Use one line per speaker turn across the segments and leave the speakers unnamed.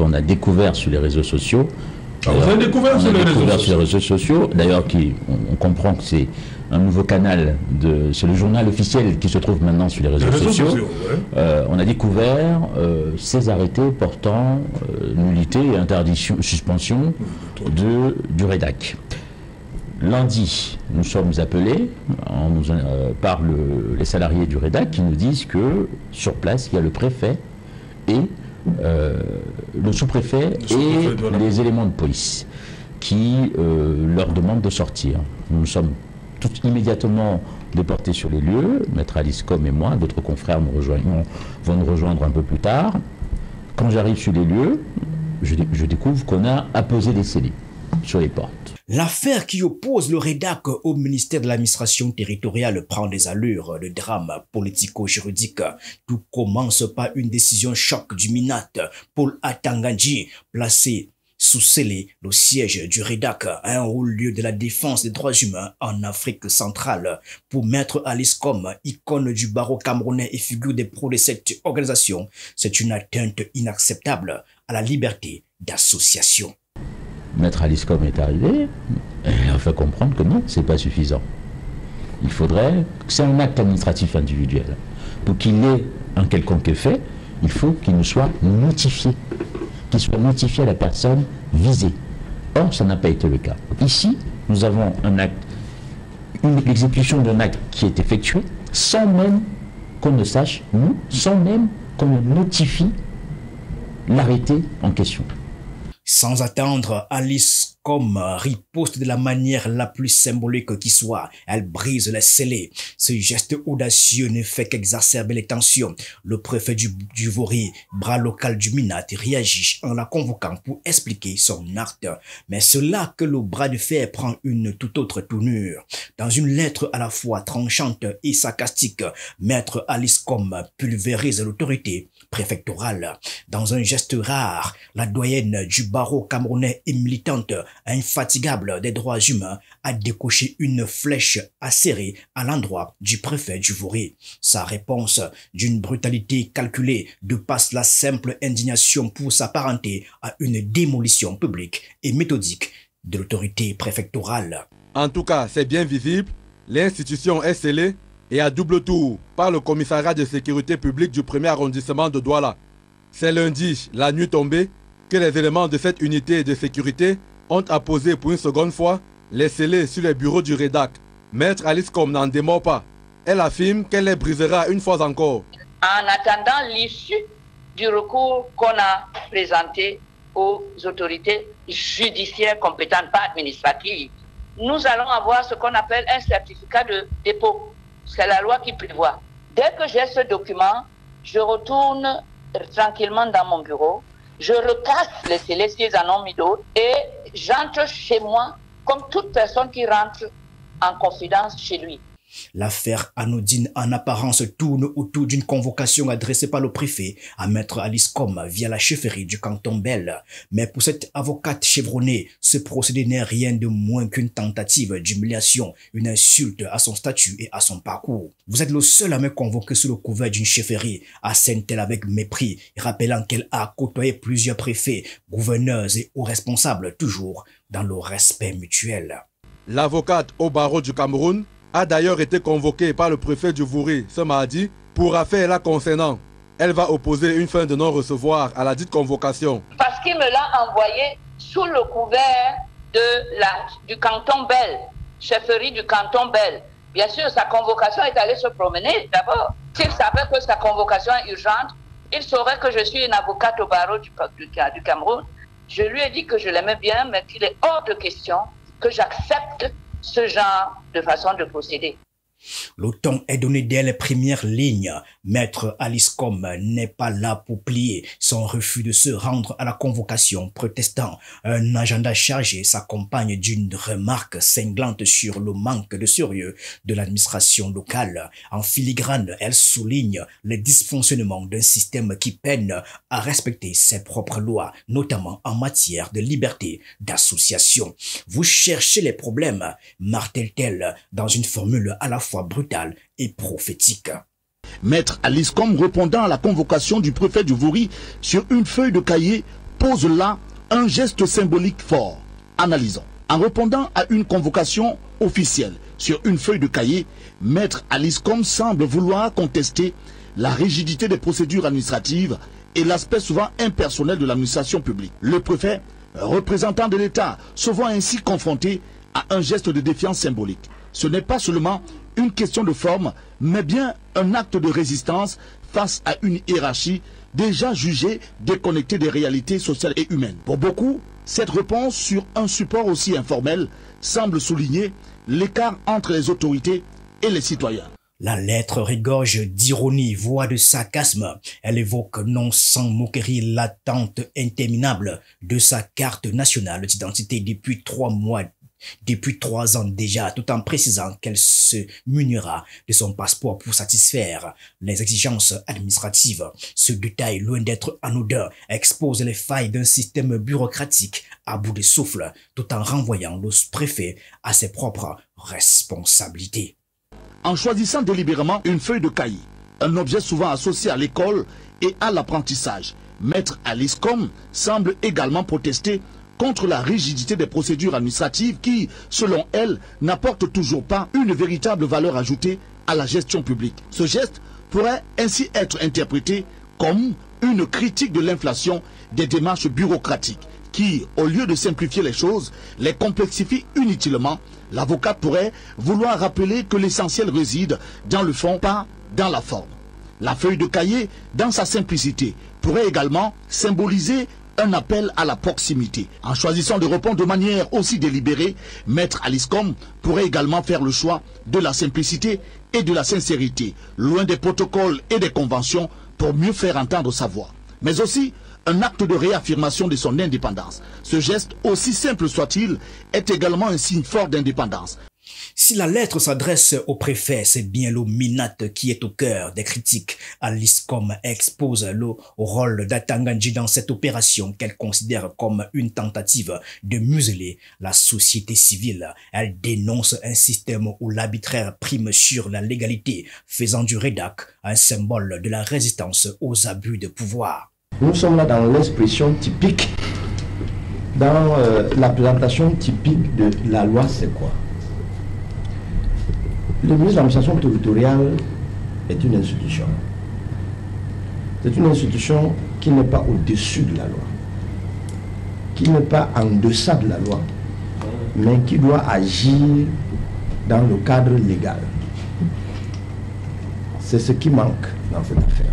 qu'on a découvert sur les réseaux sociaux.
Vous avez découvert sur les
réseaux sociaux. D'ailleurs, on comprend que c'est un nouveau canal, c'est le journal officiel qui se trouve maintenant sur les réseaux sociaux. Ouais. On a découvert ces arrêtés portant nullité et interdiction, suspension du REDAC. Lundi, nous sommes appelés par les salariés du REDAC qui nous disent que sur place, il y a le préfet et le sous-préfet et les éléments de police qui leur demandent de sortir. Nous sommes tous immédiatement déportés sur les lieux. Maître Alice Com et moi, d'autres confrères vont nous rejoindre un peu plus tard. Quand j'arrive sur les lieux, je découvre qu'on a apposé des scellés sur les portes.
L'affaire qui oppose le REDAC au ministère de l'administration territoriale prend des allures de drame politico-juridique. Tout commence par une décision choc du MINAT, Paul Atangandji, placé sous scellé le siège du REDAC, un haut lieu de la défense des droits humains en Afrique centrale. Pour Maître Alice Com, icône du barreau camerounais et figure des pros de cette organisation, c'est une atteinte inacceptable à la liberté d'association.
Maître Alice Com est arrivé, elle a fait comprendre que non, c'est pas suffisant. Il faudrait, c'est un acte administratif individuel. Pour qu'il ait un quelconque effet, il faut qu'il nous soit notifié, qu'il soit notifié à la personne visée. Or, ça n'a pas été le cas. Ici, nous avons un acte, l'exécution d'un acte qui est effectué sans même qu'on ne sache, nous, sans même qu'on ne notifie l'arrêté en question.
Sans attendre, Alice Com riposte de la manière la plus symbolique qui soit. Elle brise les scellés. Ce geste audacieux ne fait qu'exacerber les tensions. Le préfet du Vory, bras local du MINAT, réagit en la convoquant pour expliquer son acte. Mais c'est là que le bras de fer prend une toute autre tournure. Dans une lettre à la fois tranchante et sarcastique, Maître Alice Com pulvérise l'autorité préfectorale. Dans un geste rare, la doyenne du barreau camerounais et militante, infatigable des droits humains, a décoché une flèche acérée à l'endroit du préfet du Vory. Sa réponse, d'une brutalité calculée, dépasse la simple indignation pour s'apparenter à une démolition publique et méthodique de l'autorité préfectorale.
En tout cas, c'est bien visible, l'institution est scellée et à double tour par le commissariat de sécurité publique du 1er arrondissement de Douala. C'est lundi, la nuit tombée, que les éléments de cette unité de sécurité ont apposé pour une seconde fois les scellés sur les bureaux du REDAC. Maître Alice Com n'en démord pas. Elle affirme qu'elle les brisera une fois encore.
En attendant l'issue du recours qu'on a présenté aux autorités judiciaires compétentes, pas administratives, nous allons avoir ce qu'on appelle un certificat de dépôt. C'est la loi qui prévoit. Dès que j'ai ce document, je retourne tranquillement dans mon bureau, je recasse les scellés s'ils en ont mis d'autres et j'entre chez moi comme toute personne qui rentre en confidence chez lui.
L'affaire anodine en apparence tourne autour d'une convocation adressée par le préfet à Maître Alice Com via la chefferie du canton Bel. Mais pour cette avocate chevronnée, ce procédé n'est rien de moins qu'une tentative d'humiliation, une insulte à son statut et à son parcours. Vous êtes le seul à me convoquer sous le couvert d'une chefferie, assène-t-elle avec mépris, rappelant qu'elle a côtoyé plusieurs préfets, gouverneurs et hauts responsables, toujours dans le respect mutuel.
L'avocate au barreau du Cameroun a d'ailleurs été convoquée par le préfet du Vory ce mardi pour affaire la concernant. Elle va opposer une fin de non-recevoir à la dite convocation.
Parce qu'il me l'a envoyé sous le couvert du canton Bel, chefferie du canton Bel. Bien sûr, sa convocation est allée se promener d'abord. S'il savait que sa convocation est urgente, il saurait que je suis une avocate au barreau du Cameroun. Je lui ai dit que je l'aimais bien, mais qu'il est hors de question que j'accepte ce genre de façon de procéder.
Le ton est donné dès les premières lignes. Maître Alice Com n'est pas là pour plier. Son refus de se rendre à la convocation protestant un agenda chargé s'accompagne d'une remarque cinglante sur le manque de sérieux de l'administration locale. En filigrane, elle souligne les dysfonctionnements d'un système qui peine à respecter ses propres lois, notamment en matière de liberté d'association. Vous cherchez les problèmes, martèle-t-elle dans une formule à la fois brutale et prophétique.
Maître Alice Com répondant à la convocation du préfet du Vory sur une feuille de cahier pose là un geste symbolique fort. Analysons. En répondant à une convocation officielle sur une feuille de cahier, Maître Alice Combes semble vouloir contester la rigidité des procédures administratives et l'aspect souvent impersonnel de l'administration publique. Le préfet, représentant de l'État, se voit ainsi confronté à un geste de défiance symbolique. Ce n'est pas seulement une question de forme, mais bien un acte de résistance face à une hiérarchie déjà jugée déconnectée des réalités sociales et humaines. Pour beaucoup, cette réponse sur un support aussi informel semble souligner l'écart entre les autorités et les citoyens.
La lettre regorge d'ironie, voire de sarcasme. Elle évoque non sans moquerie l'attente interminable de sa carte nationale d'identité depuis 3 ans déjà, tout en précisant qu'elle se munira de son passeport pour satisfaire les exigences administratives. Ce détail, loin d'être anodin, expose les failles d'un système bureaucratique à bout de souffle, tout en renvoyant le préfet à ses propres responsabilités.
En choisissant délibérément une feuille de cahier, un objet souvent associé à l'école et à l'apprentissage, Maître Alice Combes semble également protester contre la rigidité des procédures administratives qui, selon elle, n'apportent toujours pas une véritable valeur ajoutée à la gestion publique. Ce geste pourrait ainsi être interprété comme une critique de l'inflation des démarches bureaucratiques qui, au lieu de simplifier les choses, les complexifient inutilement. L'avocate pourrait vouloir rappeler que l'essentiel réside dans le fond, pas dans la forme. La feuille de cahier, dans sa simplicité, pourrait également symboliser un appel à la proximité. En choisissant de répondre de manière aussi délibérée, Maître Alice Combes pourrait également faire le choix de la simplicité et de la sincérité, loin des protocoles et des conventions pour mieux faire entendre sa voix. Mais aussi un acte de réaffirmation de son indépendance. Ce geste, aussi simple soit-il, est également un signe fort d'indépendance.
Si la lettre s'adresse au préfet, c'est bien le Minate qui est au cœur des critiques. Alice Combes expose le rôle d'Atanganji dans cette opération qu'elle considère comme une tentative de museler la société civile. Elle dénonce un système où l'arbitraire prime sur la légalité, faisant du REDAC un symbole de la résistance aux abus de pouvoir.
Nous sommes là dans l'expression typique, dans la présentation typique de la loi, c'est quoi? Le ministre de l'administration territoriale est une institution. C'est une institution qui n'est pas au-dessus de la loi, qui n'est pas en deçà de la loi, mais qui doit agir dans le cadre légal. C'est ce qui manque dans cette affaire.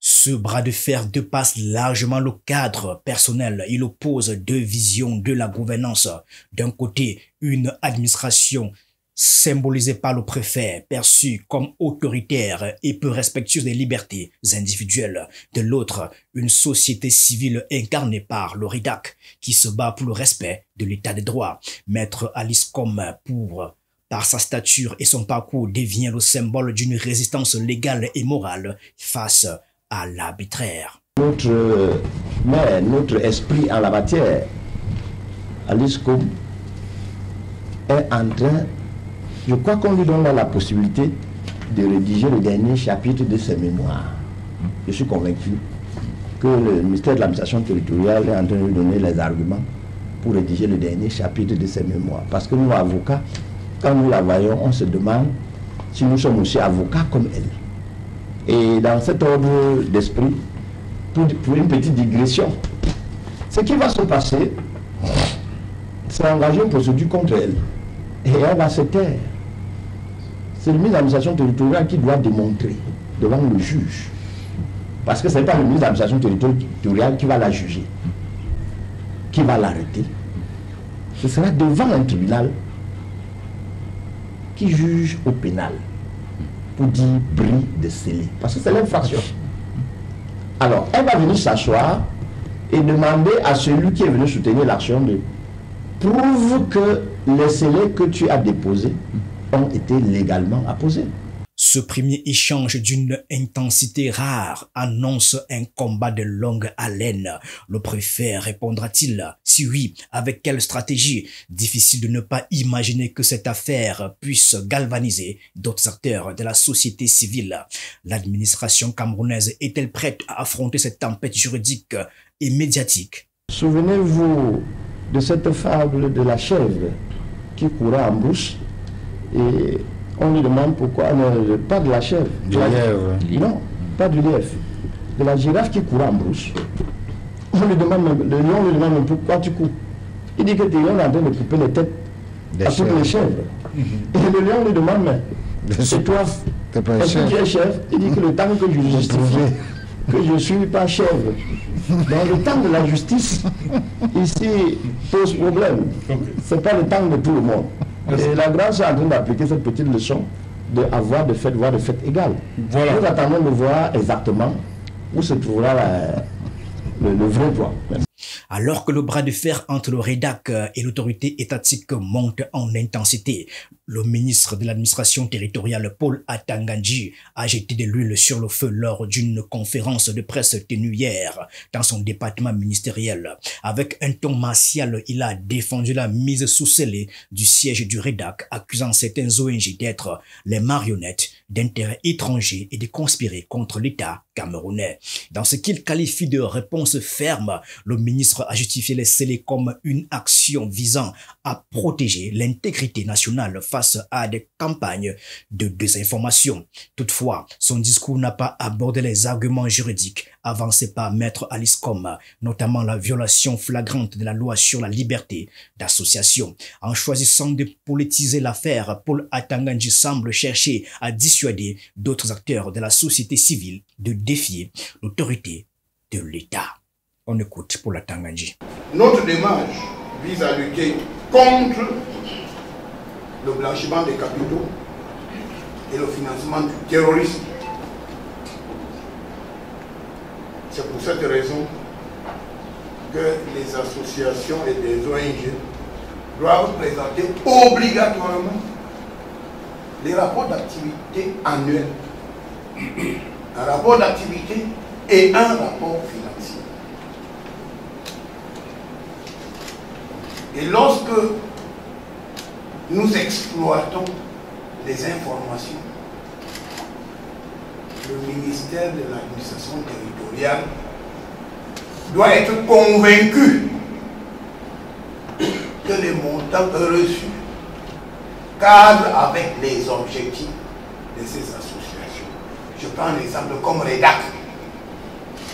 Ce bras de fer dépasse largement le cadre personnel. Il oppose deux visions de la gouvernance. D'un côté, une administration symbolisée par le préfet, perçue comme autoritaire et peu respectueuse des libertés individuelles. De l'autre, une société civile incarnée par le REDAC, qui se bat pour le respect de l'état de droit. Maître Alice Combes, par sa stature et son parcours, devient le symbole d'une résistance légale et morale face à l'arbitraire.
Notre esprit en la matière, Alice Combes, est en train, je crois qu'on lui donne la possibilité de rédiger le dernier chapitre de ses mémoires. Je suis convaincu que le ministère de l'administration territoriale est en train de lui donner les arguments pour rédiger le dernier chapitre de ses mémoires. Parce que nous, avocats, quand nous la voyons, on se demande si nous sommes aussi avocats comme elle. Et dans cet ordre d'esprit, pour une petite digression, ce qui va se passer, c'est engager une procédure contre elle. Et elle va se taire. C'est le ministre de l'administration territoriale qui doit démontrer devant le juge. Parce que ce n'est pas le ministre de l'administration territoriale qui va la juger, qui va l'arrêter. Ce sera devant un tribunal qui juge au pénal pour dire bris de scellé. Parce que c'est l'infraction. Alors, elle va venir s'asseoir et demander à celui qui est venu soutenir l'action de prouve que les scellés que tu as déposés ont été légalement apposés.
Ce premier échange d'une intensité rare annonce un combat de longue haleine. Le préfet répondra-t-il? Si oui, avec quelle stratégie? Difficile de ne pas imaginer que cette affaire puisse galvaniser d'autres acteurs de la société civile. L'administration camerounaise est-elle prête à affronter cette tempête juridique et médiatique?
Souvenez-vous de cette fable de la chèvre qui courait en brousse et on lui demande pourquoi, pas de la chèvre.
Du lièvre.
Non, pas du lièvre. De la girafe qui courait en brousse. On lui demande, le lion lui demande pourquoi tu cours. Il dit que tu es en train de couper les têtes à toutes les chèvres. Et le lion lui demande, mais c'est toi, est-ce que tu es chèvre? Il dit que le temps que je justifie que je ne suis pas chèvre. Dans le temps de la justice, ici, pose problème. Ce n'est pas le temps de tout le monde. Et la grâce est en train d'appliquer cette petite leçon de avoir de fait, voir de fait égal. Voilà. Nous attendons de voir exactement où se trouvera le vrai droit.
Alors que le bras de fer entre le REDAC et l'autorité étatique monte en intensité, le ministre de l'administration territoriale Paul Atanga-Ndji a jeté de l'huile sur le feu lors d'une conférence de presse tenue hier dans son département ministériel. Avec un ton martial, il a défendu la mise sous scellé du siège du REDAC, accusant certains ONG d'être les marionnettes d'intérêts étrangers et de conspirer contre l'État camerounais. Dans ce qu'il qualifie de réponse ferme, le ministre a justifié les scellés comme une action visant à protéger l'intégrité nationale face à des campagnes de désinformation. Toutefois, son discours n'a pas abordé les arguments juridiques avancés par Maître Alice Com, notamment la violation flagrante de la loi sur la liberté d'association. En choisissant de politiser l'affaire, Paul Atanga-Ndji semble chercher à dissuader d'autres acteurs de la société civile de défier l'autorité de l'État. On écoute Paul Atanga-Ndji.
Notre démarche vise à lutter contre le blanchiment des capitaux et le financement du terrorisme. C'est pour cette raison que les associations et les ONG doivent présenter obligatoirement les rapports d'activité annuels, un rapport d'activité et un rapport financier. Et lorsque nous exploitons les informations, le ministère de l'administration territoriale doit être convaincu que les montants reçus cadrent avec les objectifs de ces associations. Je prends l'exemple comme REDAC.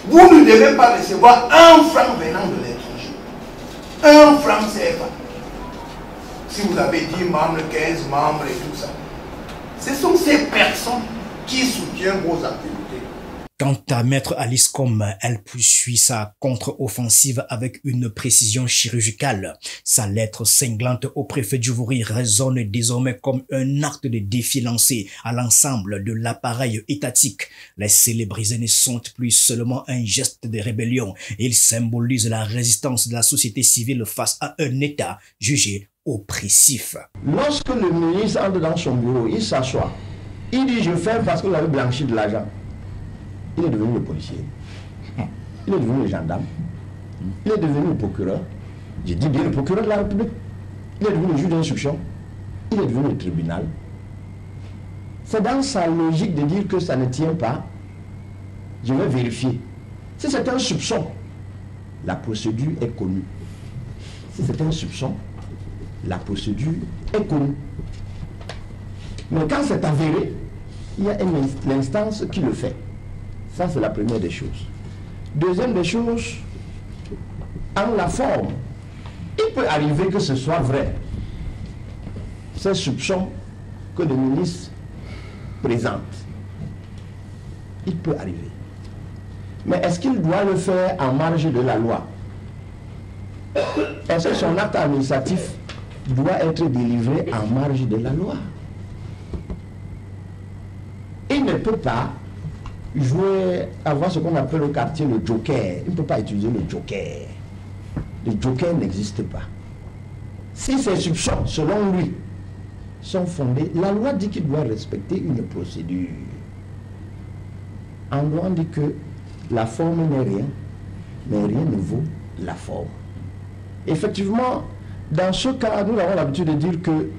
Vous ne devez pas recevoir un franc venant de l'étranger. Un franc CFA. Si vous avez 10 membres, 15 membres et tout ça. Ce sont ces personnes qui soutiennent vos activités.
Quant à Maître Alice Com, elle poursuit sa contre-offensive avec une précision chirurgicale. Sa lettre cinglante au préfet d'Uvuri résonne désormais comme un acte de défi lancé à l'ensemble de l'appareil étatique. Les célébrisés ne sont plus seulement un geste de rébellion. Ils symbolisent la résistance de la société civile face à un État jugé oppressif.
Lorsque le ministre entre dans son bureau, il s'assoit. Il dit « je ferme parce que vous avez blanchi de l'argent ». Il est devenu le policier. Il est devenu le gendarme. Il est devenu le procureur. J'ai dit bien le procureur de la République. Il est devenu le juge d'instruction. Il est devenu le tribunal. C'est dans sa logique de dire que ça ne tient pas. Je vais vérifier. Si c'est un soupçon, la procédure est connue. Si c'est un soupçon, la procédure est connue. Mais quand c'est avéré, il y a l'instance qui le fait. Ça, c'est la première des choses. Deuxième des choses, en la forme, il peut arriver que ce soit vrai. Ces soupçons que le ministre présente. Il peut arriver. Mais est-ce qu'il doit le faire en marge de la loi? Est-ce que son acte administratif doit être délivré en marge de la loi? Il ne peut pas avoir ce qu'on appelle au quartier le joker. Il ne peut pas utiliser le joker. Le joker n'existe pas. Si ces soupçons, selon lui, sont fondés, la loi dit qu'il doit respecter une procédure. En droit, on dit que la forme n'est rien, mais rien ne vaut la forme. Effectivement, dans ce cas, nous avons l'habitude de dire que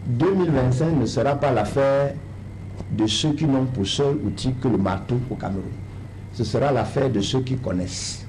2025 ne sera pas l'affaire de ceux qui n'ont pour seul outil que le marteau au Cameroun. Ce sera l'affaire de ceux qui connaissent.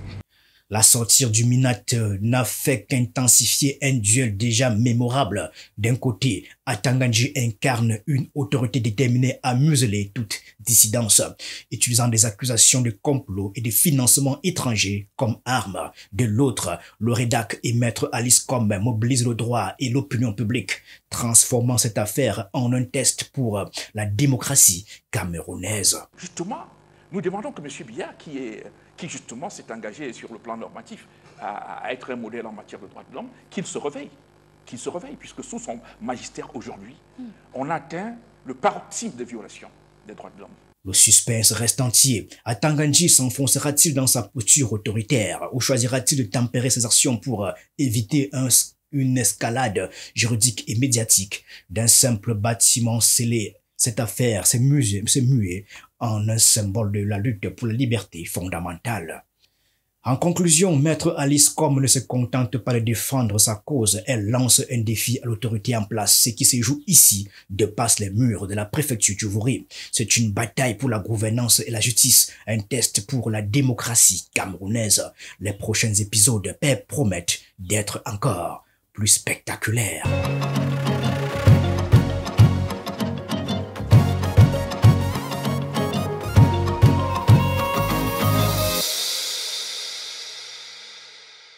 La sortie du Minat n'a fait qu'intensifier un duel déjà mémorable. D'un côté, Atangandji incarne une autorité déterminée à museler toute dissidence, utilisant des accusations de complot et de financement étranger comme armes. De l'autre, le rédac et Maître Alice Combes mobilisent le droit et l'opinion publique, transformant cette affaire en un test pour la démocratie camerounaise.
Justement, nous demandons que M. Biya, qui justement s'est engagé sur le plan normatif à être un modèle en matière de droits de l'homme, qu'il se réveille, puisque sous son magistère aujourd'hui, on atteint le paroxysme de violation des droits de l'homme.
Le suspense reste entier. Atangandji s'enfoncera-t-il dans sa posture autoritaire ou choisira-t-il de tempérer ses actions pour éviter une escalade juridique et médiatique d'un simple bâtiment scellé? Cette affaire s'est muée en un symbole de la lutte pour la liberté fondamentale. En conclusion, Maître Alice Combes ne se contente pas de défendre sa cause, elle lance un défi à l'autorité en place. Ce qui se joue ici dépasse les murs de la préfecture du Vouri. C'est une bataille pour la gouvernance et la justice, un test pour la démocratie camerounaise. Les prochains épisodes promettent d'être encore plus spectaculaires.